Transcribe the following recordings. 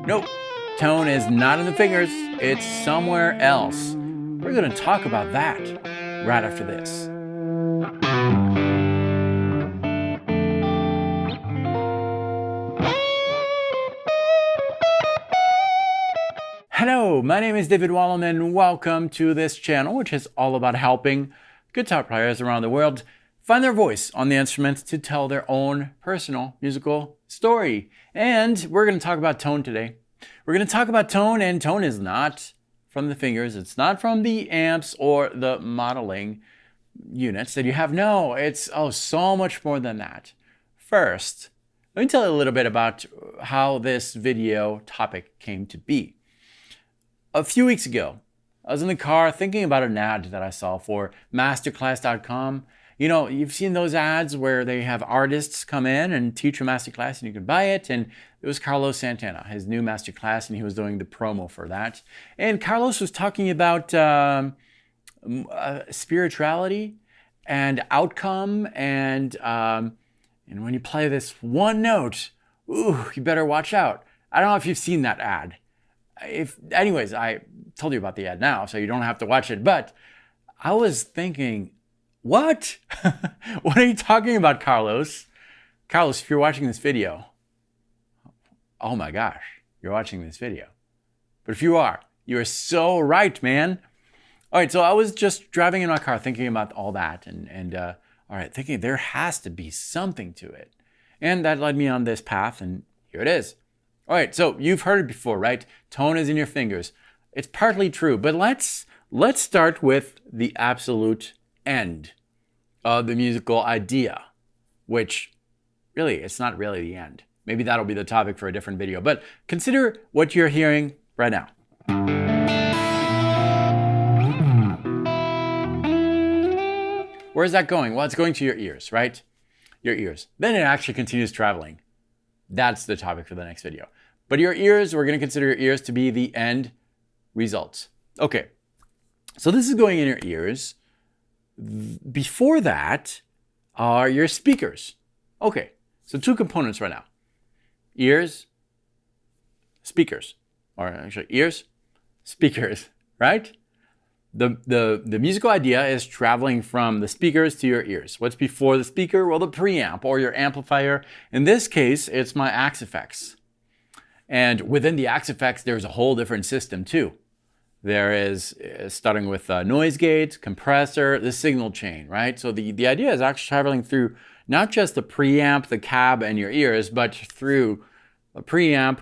Nope, tone is not in the fingers, it's somewhere else. We're going to talk about that right after this. Hello, my name is David Wallum and welcome to this channel, which is all about helping guitar players around the world find their voice on the instrument to tell their own personal musical story. And we're going to talk about tone today. We're going to talk about tone, and tone is not from the fingers. It's not from the amps or the modeling units that you have. No, it's so much more than that. First, let me tell you a little bit about how this video topic came to be. A few weeks ago, I was in the car thinking about an ad that I saw for masterclass.com. You know, you've seen those ads where they have artists come in and teach a masterclass and you can buy it. And it was Carlos Santana, his new masterclass, and he was doing the promo for that. And Carlos was talking about spirituality and outcome. And when you play this one note, ooh, you better watch out. I don't know if you've seen that ad. Anyways, I told you about the ad now, so you don't have to watch it. But I was thinking, what? What are you talking about, Carlos? Carlos, if you're watching this video, oh my gosh, you're watching this video. But if you are so right, man. All right, so I was just driving in my car thinking about all that and all right, thinking there has to be something to it. And that led me on this path, and here it is. All right, so you've heard it before, right? Tone is in your fingers. It's partly true, but let's start with the absolute end of the musical idea, which really, it's not really the end. Maybe that'll be the topic for a different video, but consider what you're hearing right now. Where's that going? Well, it's going to your ears, right? Your ears. Then it actually continues traveling. That's the topic for the next video. But your ears, we're going to consider your ears to be the end results. Okay, so this is going in your ears. Before that are your speakers. Okay, so two components right now. Ears, speakers. Or actually, ears, speakers, right? The musical idea is traveling from the speakers to your ears. What's before the speaker? Well, the preamp or your amplifier. In this case, it's my Axe-Fx. And within the Axe-Fx, there's a whole different system too. There is, starting with noise gate, compressor, the signal chain, right? So the idea is actually traveling through not just the preamp, the cab, and your ears, but through the preamp,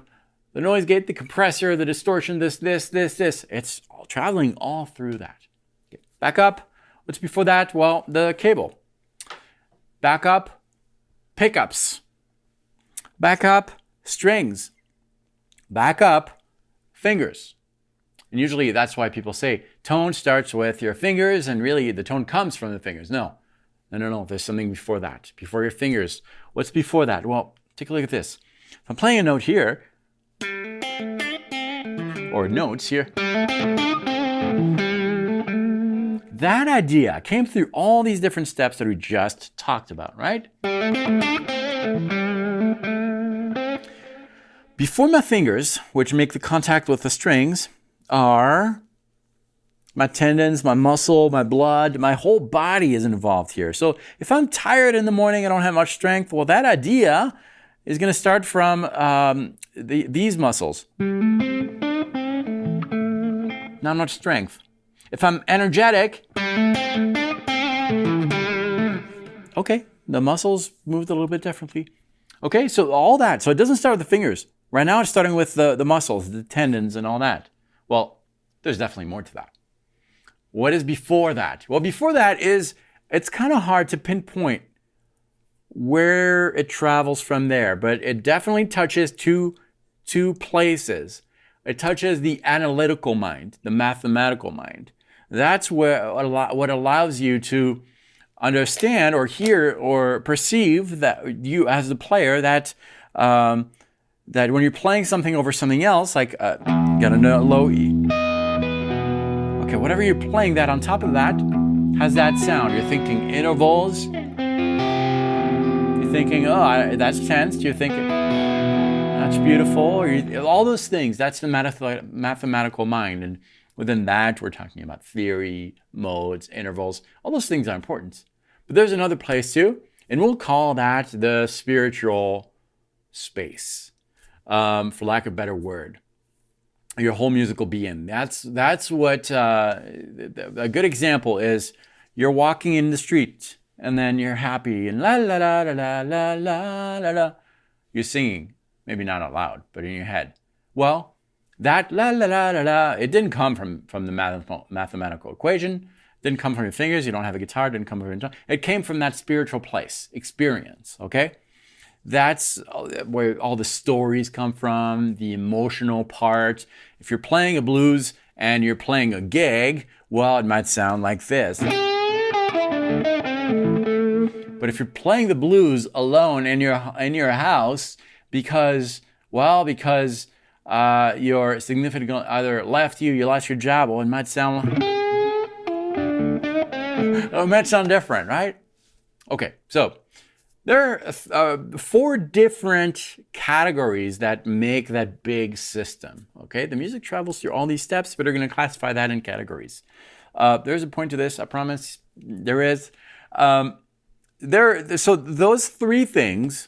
the noise gate, the compressor, the distortion, this. It's all traveling all through that. Okay. Back up. What's before that? Well, the cable. Back up, pickups. Back up, strings. Back up, fingers. And usually that's why people say tone starts with your fingers and really the tone comes from the fingers. No. There's something before that, before your fingers. What's before that? Well, take a look at this. If I'm playing a note here, or notes here, that idea came through all these different steps that we just talked about, right? Before my fingers, which make the contact with the strings, are my tendons, my muscle, my blood, my whole body is involved here. So if I'm tired in the morning, I don't have much strength, well, that idea is going to start from these muscles. Not much strength. If I'm energetic, okay, the muscles moved a little bit differently. Okay, so all that. So it doesn't start with the fingers. Right now it's starting with the muscles, the tendons and all that. Well, there's definitely more to that. What is before that? Well, before that is, it's kind of hard to pinpoint where it travels from there, but it definitely touches two places. It touches the analytical mind, the mathematical mind. That's where what allows you to understand or hear or perceive that you as the player that that when you're playing something over something else, like got a low E. Okay, whatever you're playing, that on top of that has that sound. You're thinking intervals. You're thinking, oh, that's tensed. You're thinking, that's beautiful. All those things. That's the mathematical mind. And within that, we're talking about theory, modes, intervals. All those things are important. But there's another place too, and we'll call that the spiritual space, for lack of a better word. Your whole musical being. That's what a good example is. You're walking in the street, and then you're happy, and la la la la la la la la. You're singing, maybe not out loud, but in your head. Well, that la la la la la, it didn't come from the mathematical equation. It didn't come from your fingers. You don't have a guitar. It didn't come from your tongue. It came from that spiritual place, experience. Okay. That's where all the stories come from, the emotional part. If you're playing a blues and you're playing a gig, well, it might sound like this. But if you're playing the blues alone in your house because your significant other left you, you lost your job, well, it might sound different, right? Okay, so there are 4 different categories that make that big system, okay? The music travels through all these steps, but we're going to classify that in categories. There's a point to this, I promise. There is. So those 3 things,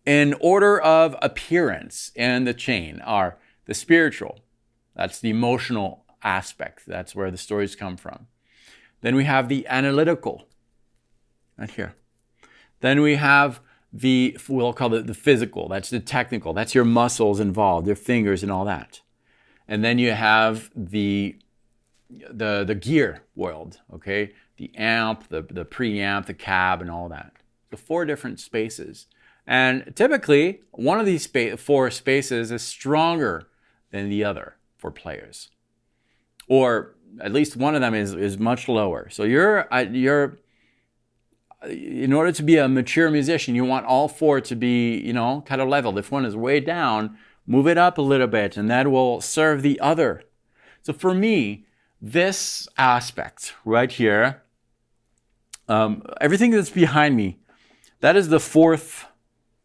in order of appearance in the chain, are the spiritual. That's the emotional aspect. That's where the stories come from. Then we have the analytical, right here. Then we have we'll call it the physical. That's the technical. That's your muscles involved, your fingers and all that. And then you have the gear world, okay? The amp, the preamp, the cab, and all that. The 4 different spaces. And typically, one of these 4 spaces is stronger than the other for players. Or at least one of them is much lower. So in order to be a mature musician, you want all 4 to be, kind of leveled. If one is way down, move it up a little bit, and that will serve the other. So for me, this aspect right here, everything that's behind me, that is the 4th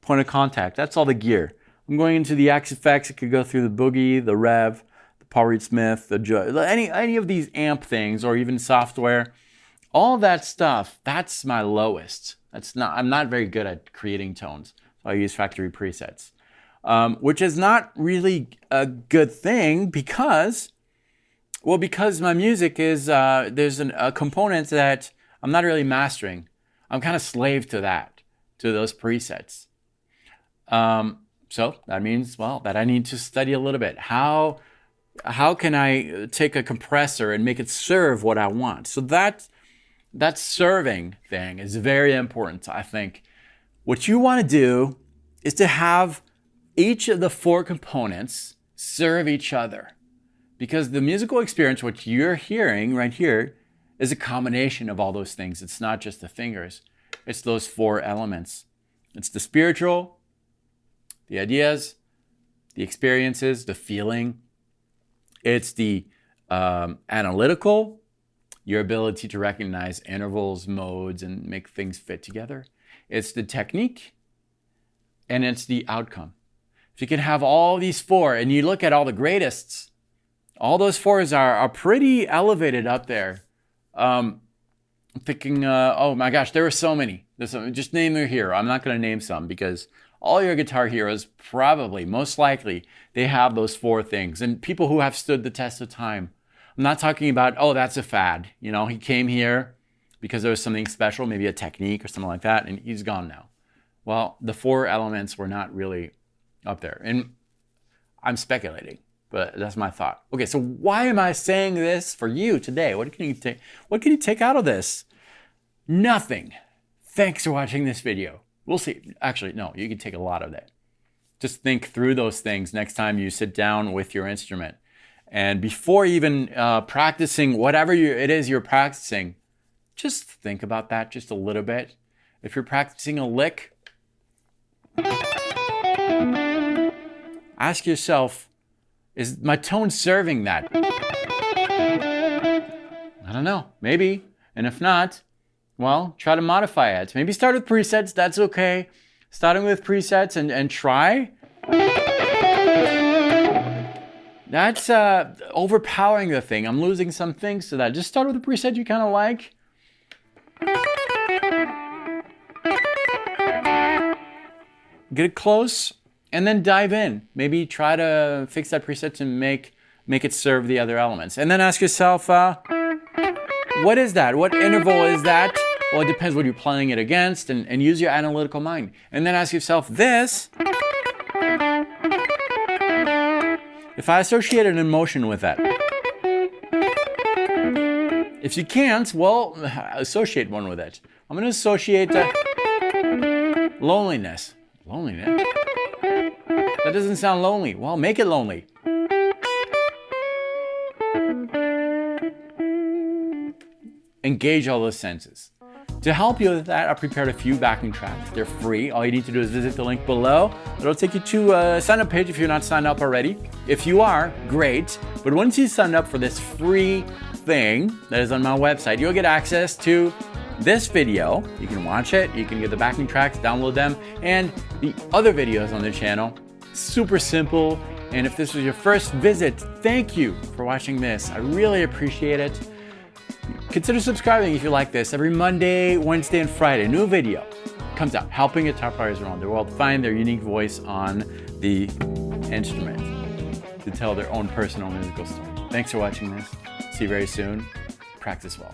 point of contact. That's all the gear. I'm going into the XFX. It could go through the Boogie, the Rev, the Paul Reed Smith, any of these amp things, or even software. All that stuff, that's my lowest. I'm not very good at creating tones. So I use factory presets, which is not really a good thing because my music is, there's a component that I'm not really mastering. I'm kind of slave to those presets. So that means, that I need to study a little bit. How can I take a compressor and make it serve what I want? So that serving thing is very important, I think. What you want to do is to have each of the 4 components serve each other. Because the musical experience, what you're hearing right here, is a combination of all those things. It's not just the fingers. It's those 4 elements. It's the spiritual, the ideas, the experiences, the feeling. It's the analytical, your ability to recognize intervals, modes, and make things fit together. It's the technique, and it's the outcome. If you can have all these 4, and you look at all the greatest, all those 4s are pretty elevated up there. I'm thinking, oh my gosh, there are so many. Just name their hero. I'm not going to name some because all your guitar heroes probably, most likely, they have those 4 things. And people who have stood the test of time. I'm not talking about, that's a fad. He came here because there was something special, maybe a technique or something like that, and he's gone now. Well, the 4 elements were not really up there. And I'm speculating, but that's my thought. Okay, so why am I saying this for you today? What can you take out of this? Nothing. Thanks for watching this video. We'll see. Actually, no, you can take a lot of that. Just think through those things next time you sit down with your instrument. And before even practicing whatever it is you're practicing, Just think about that just a little bit. If you're practicing a lick, ask yourself, is my tone serving that? I don't know, maybe. And if not, well, try to modify it. Maybe start with presets, that's okay. Starting with presets and try. That's overpowering the thing. I'm losing some things to that. Just start with a preset you kind of like. Get it close and then dive in. Maybe try to fix that preset to make it serve the other elements. And then ask yourself, what is that? What interval is that? Well, it depends what you're playing it against, and use your analytical mind. And then ask yourself this. If I associate an emotion with that. If you can't, well, associate one with it. I'm going to associate loneliness. Loneliness? That doesn't sound lonely. Well, make it lonely. Engage all those senses. To help you with that, I prepared a few backing tracks. They're free. All you need to do is visit the link below. It'll take you to a sign-up page if you're not signed up already. If you are, great. But once you sign up for this free thing that is on my website, you'll get access to this video. You can watch it. You can get the backing tracks, download them, and the other videos on the channel. Super simple. And if this was your first visit, thank you for watching this. I really appreciate it. Consider subscribing if you like this. Every Monday, Wednesday, and Friday, a new video comes out helping guitar players around the world find their unique voice on the instrument to tell their own personal musical story. Thanks for watching this. See you very soon. Practice well.